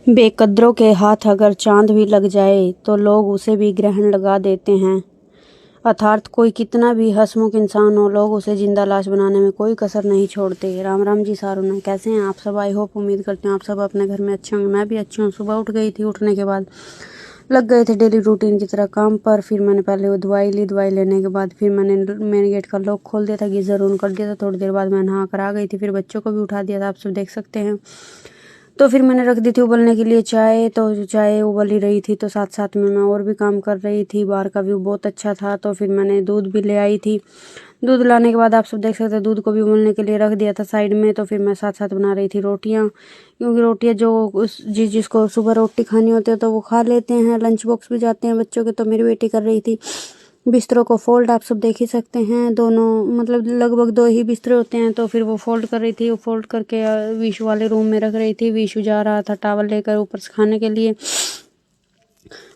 बेकद्रों के हाथ अगर चाँद भी लग जाए तो लोग उसे भी ग्रहण लगा देते हैं। अर्थात कोई कितना भी हंसमुख इंसान हो, लोग उसे जिंदा लाश बनाने में कोई कसर नहीं छोड़ते। राम राम जी सारुना, कैसे हैं आप सब? आई होप, उम्मीद करते हैं आप सब अपने घर में अच्छे होंगे। मैं भी अच्छी हूँ। सुबह उठ गई थी, उठने के बाद लग गए थे डेली रूटीन की तरह काम पर। फिर मैंने पहले वो दवाई ली, दवाई लेने के बाद फिर मैंने मेन गेट का लॉक खोल दिया था, गीज़र ऑन कर दिया था। थोड़ी देर बाद मैं नहा कर आ गई थी। फिर बच्चों को भी उठा दिया था, आप सब देख सकते हैं। तो फिर मैंने रख दी थी उबलने के लिए चाय। तो चाय उबल ही रही थी तो साथ साथ में मैं और भी काम कर रही थी। बाहर का व्यू बहुत अच्छा था तो फिर मैंने दूध भी ले आई थी। दूध लाने के बाद आप सब देख सकते हैं दूध को भी उबलने के लिए रख दिया था साइड में। तो फिर मैं साथ साथ बना रही थी रोटियां, क्योंकि रोटियां जो जिसको सुबह रोटी खानी होती है तो वो खा लेते हैं। लंच बॉक्स भी जाते हैं बच्चों के। तो मेरी बेटी कर रही थी बिस्तरों को फोल्ड, आप सब देख ही सकते हैं। दोनों मतलब लगभग दो ही बिस्तर होते हैं तो फिर वो फोल्ड कर रही थी। वो फोल्ड करके विशु वाले रूम में रख रही थी। विशु जा रहा था टावल लेकर ऊपर से खाने के लिए,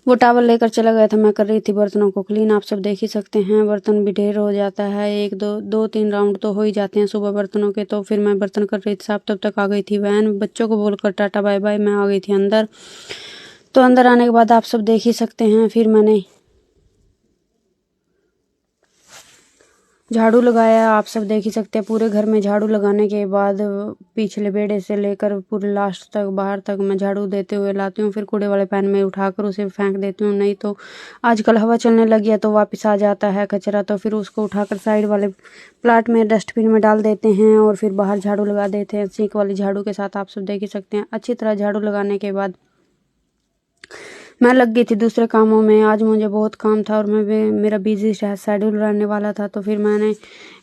वो टावल लेकर चला गया था। मैं कर रही थी बर्तनों को क्लीन, आप सब देख ही सकते हैं। बर्तन भी ढेर हो जाता है, एक दो तीन राउंड तो हो ही जाते हैं सुबह बर्तनों के। तो फिर मैं बर्तन कर रही थी साफ, तब तक आ गई थी वैन। बच्चों को बोलकर टाटा बाय बाय मैं आ गई थी अंदर। तो अंदर आने के बाद आप सब देख ही सकते हैं फिर मैंने झाड़ू लगाया। आप सब देख ही सकते हैं पूरे घर में झाड़ू लगाने के बाद पिछले बेड़े से लेकर पूरे लास्ट तक बाहर तक मैं झाड़ू देते हुए लाती हूँ। फिर कूड़े वाले पैन में उठाकर उसे फेंक देती हूँ, नहीं तो आजकल हवा चलने लगी है तो वापस आ जाता है कचरा। तो फिर उसको उठाकर साइड वाले प्लाट में डस्टबिन में डाल देते हैं और फिर बाहर झाड़ू लगा देते हैं सीख वाली झाड़ू के साथ। आप सब देख ही सकते हैं। अच्छी तरह झाड़ू लगाने के बाद मैं लग गई थी दूसरे कामों में। आज मुझे बहुत काम था और मेरा बिजी शेड्यूल रहने वाला था। तो फिर मैंने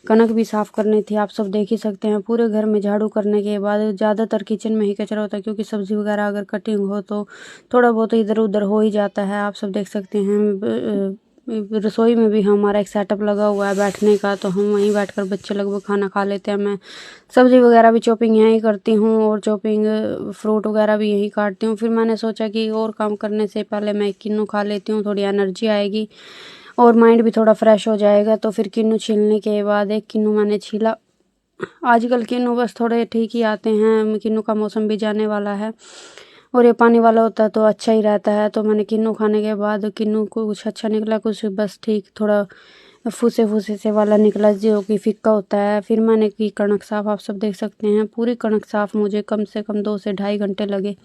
कनक भी साफ़ करनी थी, आप सब देख ही सकते हैं। पूरे घर में झाड़ू करने के बाद ज़्यादातर किचन में ही कचरा होता है, क्योंकि सब्ज़ी वगैरह अगर कटिंग हो तो थोड़ा बहुत इधर उधर हो ही जाता है। आप सब देख सकते हैं रसोई में भी हमारा एक सेटअप लगा हुआ है बैठने का, तो हम वहीं बैठकर बच्चे लगभग खाना खा लेते हैं। मैं सब्ज़ी वगैरह भी चॉपिंग यहीं करती हूँ और चॉपिंग फ्रूट वगैरह भी यहीं काटती हूँ। फिर मैंने सोचा कि और काम करने से पहले मैं किन्नू खा लेती हूँ, थोड़ी एनर्जी आएगी और माइंड भी थोड़ा फ्रेश हो जाएगा। तो फिर किन्नू छीलने के बाद एक किन्नू मैंने छीला। आजकल किन्नू बस थोड़े ठीक ही आते हैं, किन्नू का मौसम भी जाने वाला है और ये पानी वाला होता है तो अच्छा ही रहता है। तो मैंने किन्नू खाने के बाद किन्नू को कुछ अच्छा निकला, कुछ बस ठीक थोड़ा फूसे फूसे से वाला निकला जो कि फिक्का होता है। फिर मैंने की कणक साफ, आप सब देख सकते हैं। पूरी कणक साफ मुझे कम से कम 2 से ढाई घंटे लगे,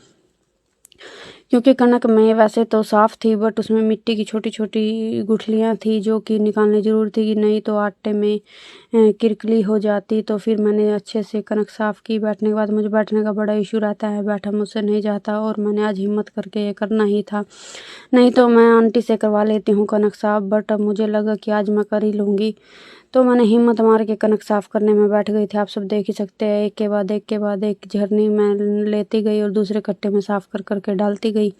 क्योंकि कनक में वैसे तो साफ़ थी बट उसमें मिट्टी की छोटी छोटी गुठलियाँ थी जो कि निकालनी ज़रूर थी, कि नहीं तो आटे में किरकली हो जाती। तो फिर मैंने अच्छे से कनक साफ़ की। बैठने के बाद मुझे बैठने का बड़ा इशू रहता है, बैठा मुझसे नहीं जाता और मैंने आज हिम्मत करके ये करना ही था, नहीं तो मैं आंटी से करवा लेती हूँ कनक साफ़। बट अब मुझे लगा कि आज मैं कर ही लूँगी, तो मैंने हिम्मत मार के कनक साफ़ करने में बैठ गई थी। आप सब देख ही सकते हैं, एक के बाद एक झरनी मैं लेती गई और दूसरे कट्टे में साफ़ कर करके डालती गई।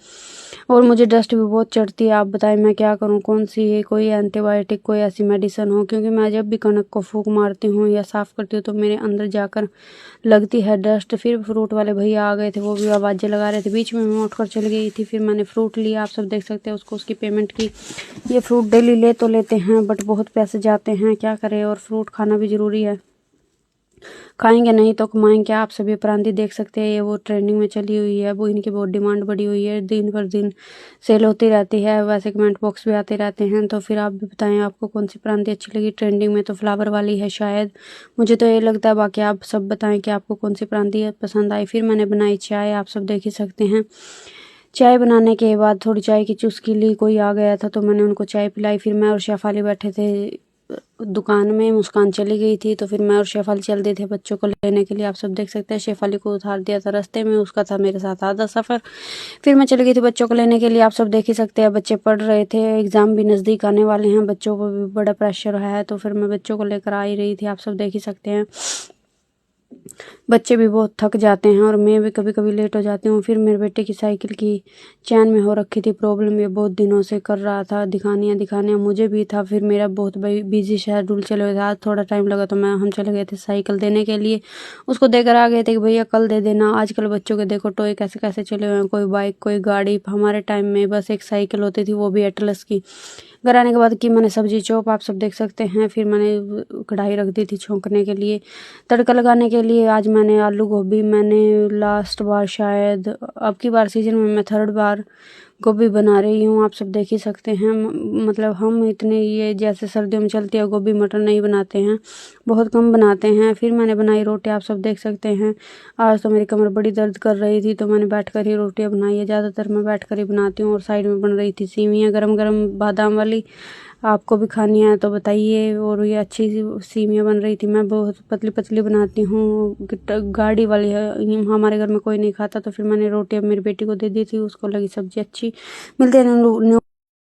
और मुझे डस्ट भी बहुत चढ़ती है। आप बताएं मैं क्या करूं, कौन सी कोई एंटीबायोटिक कोई ऐसी मेडिसिन हो, क्योंकि मैं जब भी कनक को फूंक मारती हूँ या साफ़ करती हूँ तो मेरे अंदर जाकर लगती है डस्ट। फिर फ्रूट वाले भैया आ गए थे, वो भी आवाज़ें लगा रहे थे। बीच में मैं उठकर चली गई थी। फिर मैंने फ्रूट लिया, आप सब देख सकते हैं, उसको उसकी पेमेंट की। ये फ्रूट डेली ले तो लेते हैं बट बहुत पैसे जाते हैं, क्या करें, और फ्रूट खाना भी ज़रूरी है। खाएंगे नहीं तो कमाएंगे। आप सभी प्रांति देख सकते हैं, ये वो ट्रेंडिंग में चली हुई है, वो इनकी बहुत डिमांड बढ़ी हुई है, दिन पर दिन सेल होती रहती है। वैसे कमेंट बॉक्स भी आते रहते हैं। तो फिर आप भी बताएं आपको कौन सी प्रांति अच्छी लगी। ट्रेंडिंग में तो फ्लावर वाली है शायद, मुझे तो ये लगता है। बाकी आप सब बताएं कि आपको कौन सी प्रांति पसंद आई। फिर मैंने बनाई चाय, आप सब देख ही सकते हैं। चाय बनाने के बाद थोड़ी चाय की चुस्की ली, कोई आ गया था तो मैंने उनको चाय पिलाई। फिर मैं और शेफाली बैठे थे दुकान में, मुस्कान चली गई थी तो फिर मैं और शेफाली चल दिए थे बच्चों को लेने के लिए। आप सब देख सकते हैं, शेफाली को उतार दिया था रास्ते में, उसका था मेरे साथ आधा सफ़र। फिर मैं चली गई थी बच्चों को लेने के लिए। आप सब देख ही सकते हैं, बच्चे पढ़ रहे थे, एग्ज़ाम भी नज़दीक आने वाले हैं, बच्चों को भी बड़ा प्रेशर है। तो फिर मैं बच्चों को लेकर आ ही रही थी, आप सब देख ही सकते हैं। बच्चे भी बहुत थक जाते हैं और मैं भी कभी कभी लेट हो जाती हूँ। फिर मेरे बेटे की साइकिल की चैन में हो रखी थी प्रॉब्लम, ये बहुत दिनों से कर रहा था, दिखाने मुझे भी था। फिर मेरा बहुत बिजी शेड्यूल चले हुए था, आज थोड़ा टाइम लगा तो हम चले गए थे साइकिल देने के लिए। उसको देकर आ गए थे कि भैया कल दे देना। आजकल बच्चों के देखो टॉय कैसे कैसे चले हुए हैं, कोई बाइक कोई गाड़ी। हमारे टाइम में बस एक साइकिल होती थी, वो भी एटलस की, घर आने के बाद की मैंने सब्जी चॉप आप सब देख सकते हैं। फिर मैंने कढ़ाई रख दी थी छोंकने के लिए। तड़का लगाने के लिए आज मैंने आलू गोभी, मैंने लास्ट बार शायद अब की बार सीजन में मैं 3rd बार गोभी बना रही हूँ। आप सब देख ही सकते हैं। मतलब हम इतने ये जैसे सर्दियों में चलती है गोभी मटर नहीं बनाते हैं, बहुत कम बनाते हैं। फिर मैंने बनाई रोटी, आप सब देख सकते हैं। आज तो मेरी कमर बड़ी दर्द कर रही थी तो मैंने बैठकर ही रोटियां बनाई है। ज़्यादातर मैं बैठकर ही बनाती हूँ। और साइड में बन रही थी सेवियाँ गरम गरम बादाम वाली। आपको भी खानी है तो बताइए। और ये अच्छी सी सेवियाँ बन रही थी। मैं बहुत पतली पतली बनाती हूँ, गाढ़ी वाली है, हमारे घर में कोई नहीं खाता। तो फिर मैंने रोटी अब मेरी बेटी को दे दी थी, उसको लगी सब्जी अच्छी। मिलते हैं